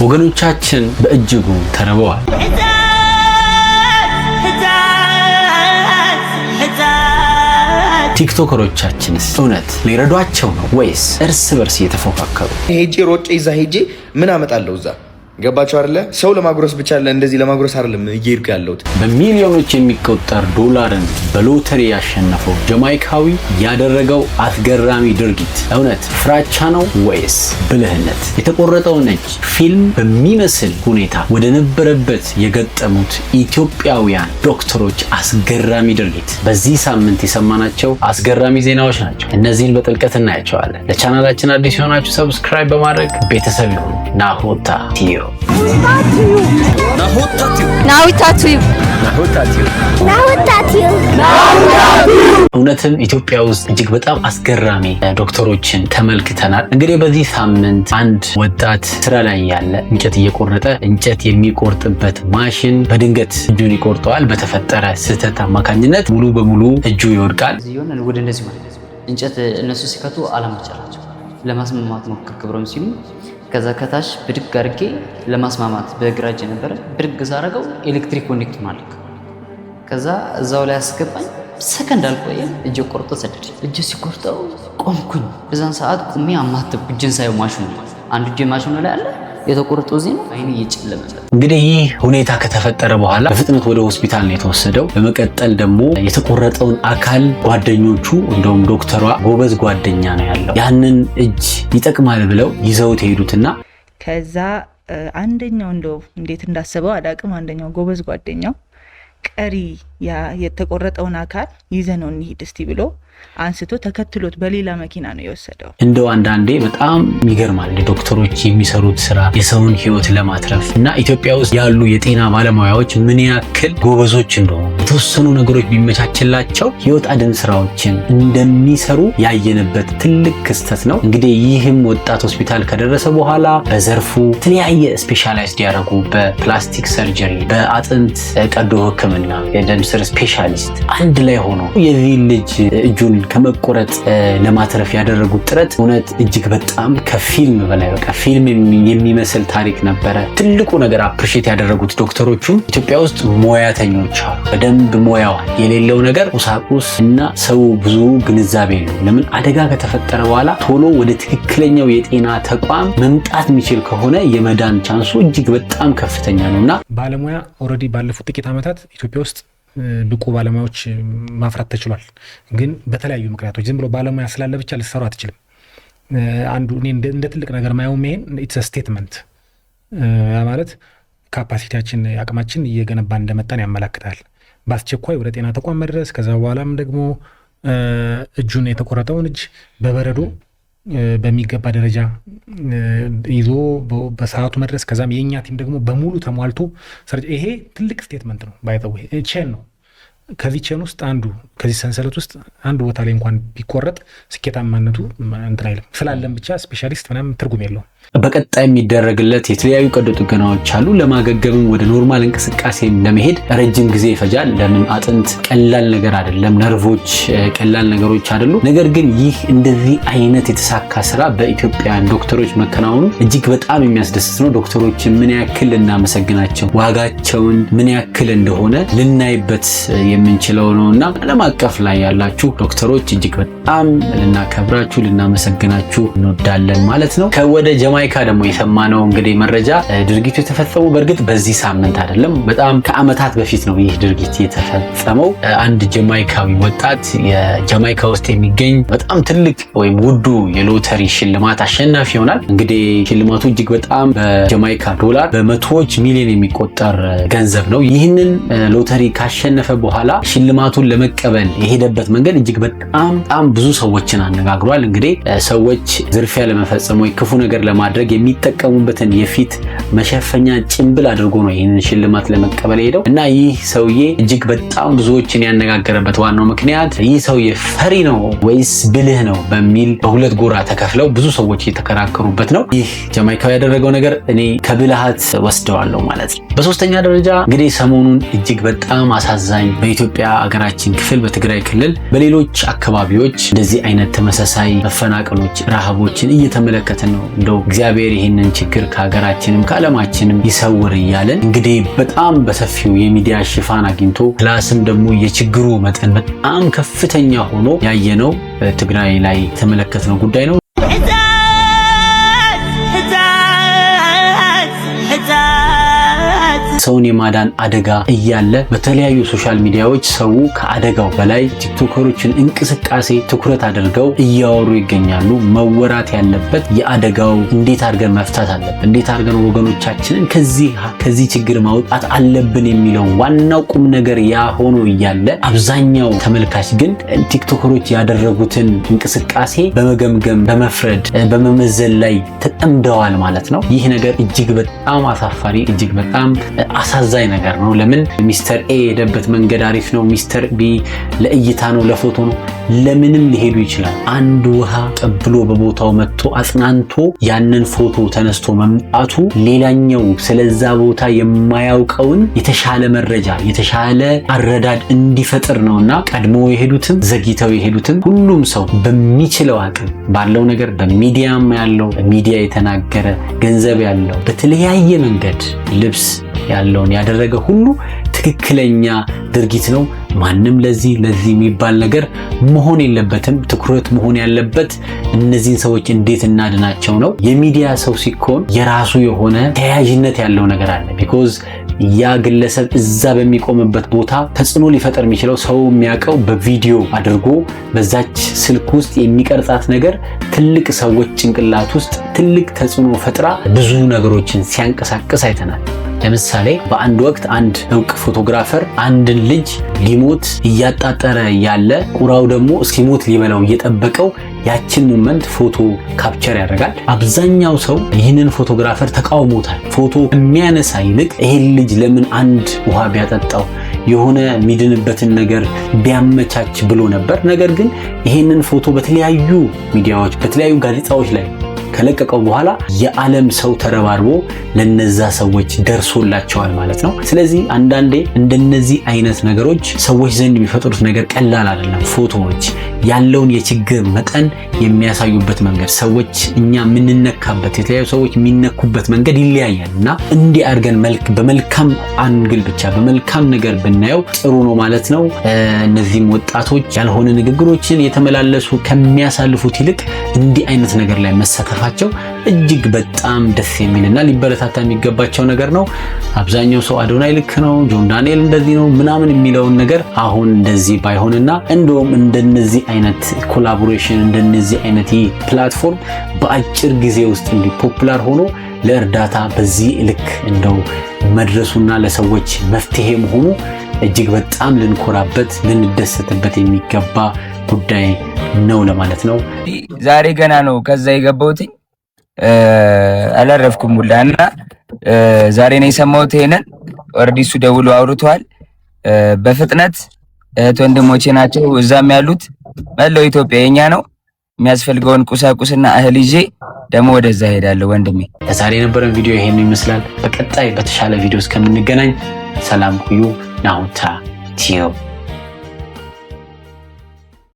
ወገኖቻችን በእጅጉ ተርበዋል። ቲክቶከሮቻችንስ እውነት ሊረዷቸው ነው ወይስ እርስ በርስ እየተፎካከሩ? ሄጄ ሮጬ እዛ ሄጄ ምን አመጣለሁ እዛ? ገባቸው አይደለ? ሰው ለማጉረስ ብቻ እንደዚህ ለማጉረስ አይደለም እየሄድኩ ያለሁት። በሚሊዮኖች የሚቆጠር ዶላርን በሎተሪ ያሸነፈው ጃማይካዊ ያደረገው አስገራሚ ድርጊት እውነት ፍራቻ ነው ወይስ ብልህነት? የተቆረጠውን እጅ ፊልም በሚመስል ሁኔታ ወደ ነበረበት የገጠሙት ኢትዮጵያውያን ዶክተሮች አስገራሚ ድርጊት በዚህ ሳምንት የሰማናቸው አስገራሚ ዜናዎች ናቸው። እነዚህን በጥልቀት እናያቸዋለን። ለቻናላችን አዲስ የሆናችሁ ሰብስክራይብ በማድረግ ቤተሰብ ይሁኑ። ናሆታ ቲዩ እውነትም ኢትዮጵያ ውስጥ እጅግ በጣም አስገራሚ ዶክተሮችን ተመልክተናል። እንግዲህ በዚህ ሳምንት አንድ ወጣት ስራ ላይ ያለ እንጨት እየቆረጠ እንጨት የሚቆርጥበት ማሽን በድንገት እጁን ይቆርጠዋል። በተፈጠረ ስህተት አማካኝነት ሙሉ በሙሉ እጁ ይወድቃል። ወደ እንደዚህ ማለት እንጨት እነሱ ሲከቱ አላማቻላቸው ለማስማማት ሞክር ክብረም ሲሉ ከዛ ከታች ብድግ አድርጌ ለማስማማት በግራ እጄ ነበረ ብድግ ሳረገው ኤሌክትሪክ ኮኔክት ማለት ከዛ እዛው ላይ አስገባኝ። ሰከንድ አልቆየም እጄ ቆርጦ ሰደደ። እጄ ሲቆርጠው ቆምኩኝ። በዛን ሰዓት ቁሜ አማተብኩ። እጄን ሳይው ማሽኑ አንድ እጄ ማሽኑ ላይ አለ የተቆረጠው እዚህ ነው። አይኔ እየጨለመ እንግዲህ ይህ ሁኔታ ከተፈጠረ በኋላ በፍጥነት ወደ ሆስፒታል ነው የተወሰደው። በመቀጠል ደግሞ የተቆረጠውን አካል ጓደኞቹ እንደውም ዶክተሯ ጎበዝ ጓደኛ ነው ያለው ያንን እጅ ይጠቅማል ብለው ይዘውት ሄዱትና ከዛ አንደኛው እንደው እንዴት እንዳሰበው አላቅም። አንደኛው ጎበዝ ጓደኛው ቀሪ የተቆረጠውን አካል ይዘነው እንሂድ እስቲ ብሎ አንስቶ ተከትሎት በሌላ መኪና ነው የወሰደው። እንደው አንዳንዴ በጣም ይገርማል ዶክተሮች የሚሰሩት ስራ የሰውን ሕይወት ለማትረፍ እና ኢትዮጵያ ውስጥ ያሉ የጤና ባለሙያዎች ምን ያክል ጎበዞች እንደሆኑ የተወሰኑ ነገሮች ቢመቻችላቸው ሕይወት አድን ስራዎችን እንደሚሰሩ ያየንበት ትልቅ ክስተት ነው። እንግዲህ ይህም ወጣት ሆስፒታል ከደረሰ በኋላ በዘርፉ የተለያየ ስፔሻላይዝድ ያደረጉ በፕላስቲክ ሰርጀሪ፣ በአጥንት ቀዶ ሕክምና የደም ስር ስፔሻሊስት አንድ ላይ ሆኖ የዚህ ልጅ እጁን ከመቆረጥ ለማትረፍ ያደረጉት ጥረት እውነት እጅግ በጣም ከፊልም በላይ በቃ ፊልም የሚመስል ታሪክ ነበረ። ትልቁ ነገር አፕሪሼት ያደረጉት ዶክተሮቹ ኢትዮጵያ ውስጥ ሙያተኞች አሉ። በደንብ ሙያዋል የሌለው ነገር ቁሳቁስ እና ሰው ብዙ ግንዛቤ ነው። ለምን አደጋ ከተፈጠረ በኋላ ቶሎ ወደ ትክክለኛው የጤና ተቋም መምጣት የሚችል ከሆነ የመዳን ቻንሱ እጅግ በጣም ከፍተኛ ነውና ባለሙያ ኦልሬዲ ባለፉት ጥቂት ዓመታት ኢትዮጵያ ውስጥ ብቁ ባለሙያዎች ማፍራት ተችሏል። ግን በተለያዩ ምክንያቶች ዝም ብሎ ባለሙያ ስላለ ብቻ ልትሰሩ አትችልም። አንዱ እኔ እንደ ትልቅ ነገር ማየው ይሄን ኢትስ ስቴትመንት ማለት ካፓሲቲያችን አቅማችን እየገነባ እንደመጣን ያመለክታል። በአስቸኳይ ወደ ጤና ተቋም መድረስ ከዛ በኋላም ደግሞ እጁን የተቆረጠውን እጅ በበረዶ በሚገባ ደረጃ ይዞ በሰዓቱ መድረስ ከዛም የኛ ቲም ደግሞ በሙሉ ተሟልቶ ይሄ ትልቅ ስቴትመንት ነው። ባይተው ቼን ነው። ከዚህ ቼን ውስጥ አንዱ ከዚህ ሰንሰለት ውስጥ አንዱ ቦታ ላይ እንኳን ቢቆረጥ ስኬታማነቱ እንትን አይልም። ስላለም ብቻ ስፔሻሊስት ምናምን ትርጉም የለውም። በቀጣይ የሚደረግለት የተለያዩ ቀዶ ጥገናዎች አሉ። ለማገገምም ወደ ኖርማል እንቅስቃሴ ለመሄድ ረጅም ጊዜ ይፈጃል። ለምን አጥንት ቀላል ነገር አይደለም፣ ነርቮች ቀላል ነገሮች አይደሉም። ነገር ግን ይህ እንደዚህ አይነት የተሳካ ስራ በኢትዮጵያውያን ዶክተሮች መከናወኑ እጅግ በጣም የሚያስደስት ነው። ዶክተሮችን ምን ያክል ልናመሰግናቸው ዋጋቸውን ምን ያክል እንደሆነ ልናይበት የምንችለው ነውና ዓለም አቀፍ ላይ ያላችሁ ዶክተሮች እጅግ በጣም ልናከብራችሁ ልናመሰግናችሁ እንወዳለን ማለት ነው። ከወደ ጃማይካ ደግሞ የሰማነው እንግዲህ መረጃ ድርጊቱ የተፈጸመው በእርግጥ በዚህ ሳምንት አይደለም፣ በጣም ከዓመታት በፊት ነው ይህ ድርጊት የተፈጸመው። አንድ ጃማይካዊ ወጣት የጃማይካ ውስጥ የሚገኝ በጣም ትልቅ ወይም ውዱ የሎተሪ ሽልማት አሸናፊ ይሆናል። እንግዲህ ሽልማቱ እጅግ በጣም በጃማይካ ዶላር በመቶዎች ሚሊዮን የሚቆጠር ገንዘብ ነው። ይህንን ሎተሪ ካሸነፈ በኋላ ሽልማቱን ለመቀበል የሄደበት መንገድ እጅግ በጣም ብዙ ሰዎችን አነጋግሯል። እንግዲህ ሰዎች ዝርፊያ ለመፈጸም ወይ ክፉ ነገር ለማድረግ የሚጠቀሙበትን የፊት መሸፈኛ ጭንብል አድርጎ ነው ይህንን ሽልማት ለመቀበል ሄደው እና ይህ ሰውዬ እጅግ በጣም ብዙዎችን ያነጋገረበት ዋናው ምክንያት ይህ ሰውዬ ፈሪ ነው ወይስ ብልህ ነው በሚል በሁለት ጎራ ተከፍለው ብዙ ሰዎች እየተከራከሩበት ነው። ይህ ጃማይካዊ ያደረገው ነገር እኔ ከብልሃት ወስደዋለሁ ማለት ነው። በሶስተኛ ደረጃ እንግዲህ ሰሞኑን እጅግ በጣም አሳዛኝ በኢትዮጵያ ሀገራችን ክፍል በትግራይ ክልል በሌሎች አካባቢዎች እንደዚህ አይነት ተመሳሳይ መፈናቀሎች፣ ረሃቦችን እየተመለከትን ነው። እንደው እግዚአብሔር ይህንን ችግር ከሀገራችንም ከዓለማችንም ይሰውር እያለን እንግዲህ በጣም በሰፊው የሚዲያ ሽፋን አግኝቶ ፕላስም ደግሞ የችግሩ መጠን በጣም ከፍተኛ ሆኖ ያየነው ትግራይ ላይ የተመለከትነው ጉዳይ ነው። ሰውን የማዳን አደጋ እያለ በተለያዩ ሶሻል ሚዲያዎች ሰው ከአደጋው በላይ ቲክቶከሮችን እንቅስቃሴ ትኩረት አድርገው እያወሩ ይገኛሉ። መወራት ያለበት የአደጋው እንዴት አድርገን መፍታት አለብን፣ እንዴት አድርገን ወገኖቻችንን ከዚህ ችግር ማውጣት አለብን የሚለው ዋናው ቁም ነገር ያ ሆኖ እያለ አብዛኛው ተመልካች ግን ቲክቶከሮች ያደረጉትን እንቅስቃሴ በመገምገም በመፍረድ በመመዘን ላይ ተጠምደዋል ማለት ነው። ይህ ነገር እጅግ በጣም አሳፋሪ እጅግ በጣም አሳዛኝ ነገር ነው። ለምን ሚስተር ኤ የሄደበት መንገድ አሪፍ ነው፣ ሚስተር ቢ ለእይታ ነው ለፎቶ ነው፣ ለምንም ሊሄዱ ይችላል። አንድ ውሃ ቀብሎ በቦታው መጥቶ አጽናንቶ ያንን ፎቶ ተነስቶ መምጣቱ ሌላኛው ስለዛ ቦታ የማያውቀውን የተሻለ መረጃ የተሻለ አረዳድ እንዲፈጥር ነውና ቀድሞ የሄዱትም ዘግይተው የሄዱትም ሁሉም ሰው በሚችለው አቅም ባለው ነገር በሚዲያም ያለው ሚዲያ የተናገረ ገንዘብ ያለው በተለያየ መንገድ ልብስ ያለውን ያደረገ ሁሉ ትክክለኛ ድርጊት ነው። ማንም ለዚህ የሚባል ነገር መሆን የለበትም። ትኩረት መሆን ያለበት እነዚህን ሰዎች እንዴት እናድናቸው ነው። የሚዲያ ሰው ሲኮን የራሱ የሆነ ተያያዥነት ያለው ነገር አለ። ቢኮዝ ያ ግለሰብ እዛ በሚቆምበት ቦታ ተጽዕኖ ሊፈጠር የሚችለው ሰው የሚያውቀው በቪዲዮ አድርጎ በዛች ስልክ ውስጥ የሚቀርጻት ነገር ትልቅ ሰዎች ጭንቅላት ውስጥ ትልቅ ተጽዕኖ ፈጥራ ብዙ ነገሮችን ሲያንቀሳቅስ አይተናል። ለምሳሌ በአንድ ወቅት አንድ እውቅ ፎቶግራፈር አንድን ልጅ ሊሞት እያጣጠረ ያለ ቁራው ደግሞ እስኪሞት ሊበላው እየጠበቀው ያችን ሞመንት ፎቶ ካፕቸር ያደርጋል። አብዛኛው ሰው ይህንን ፎቶግራፈር ተቃውሞታል። ፎቶ የሚያነሳ ይልቅ ይሄን ልጅ ለምን አንድ ውሃ ቢያጠጣው የሆነ የሚድንበትን ነገር ቢያመቻች ብሎ ነበር። ነገር ግን ይሄንን ፎቶ በተለያዩ ሚዲያዎች በተለያዩ ጋዜጣዎች ላይ ከለቀቀው በኋላ የዓለም ሰው ተረባርቦ ለነዛ ሰዎች ደርሶላቸዋል ማለት ነው። ስለዚህ አንዳንዴ እንደነዚህ አይነት ነገሮች ሰዎች ዘንድ የሚፈጥሩት ነገር ቀላል አይደለም። ፎቶዎች ያለውን የችግር መጠን የሚያሳዩበት መንገድ ሰዎች እኛ የምንነካበት የተለያዩ ሰዎች የሚነኩበት መንገድ ይለያያል እና እንዲህ አድርገን በመልካም አንግል ብቻ በመልካም ነገር ብናየው ጥሩ ነው ማለት ነው። እነዚህም ወጣቶች ያልሆነ ንግግሮችን የተመላለሱ ከሚያሳልፉት ይልቅ እንዲህ አይነት ነገር ላይ መሳተፋቸው እጅግ በጣም ደስ የሚልና ሊበረታታ የሚገባቸው ነገር ነው። አብዛኛው ሰው አዶናይ ልክ ነው፣ ጆን ዳንኤል እንደዚህ ነው ምናምን የሚለውን ነገር አሁን እንደዚህ ባይሆንና እንደውም እንደነዚህ አይነት ኮላቦሬሽን እንደነዚህ አይነት ፕላትፎርም በአጭር ጊዜ ውስጥ እንዲህ ፖፑላር ሆኖ ለእርዳታ በዚህ ልክ እንደው መድረሱና ለሰዎች መፍትሄ መሆኑ እጅግ በጣም ልንኮራበት ልንደሰትበት የሚገባ ጉዳይ ነው ለማለት ነው። ዛሬ ገና ነው ከዛ የገባሁት አላረፍኩም ሁላና ዛሬ ነው የሰማሁት። ይሄንን ኦልሬዲ እሱ ደውሎ አውርቷል። በፍጥነት እህት ወንድሞቼ ናቸው እዛም ያሉት መላው ኢትዮጵያ የኛ ነው። የሚያስፈልገውን ቁሳቁስና እህል ይዤ ደግሞ ወደዛ ሄዳለሁ ወንድሜ። ለዛሬ የነበረን ቪዲዮ ይሄን ይመስላል። በቀጣይ በተሻለ ቪዲዮ እስከምንገናኝ ሰላም ሁኑ። ናሁታ ቲዮ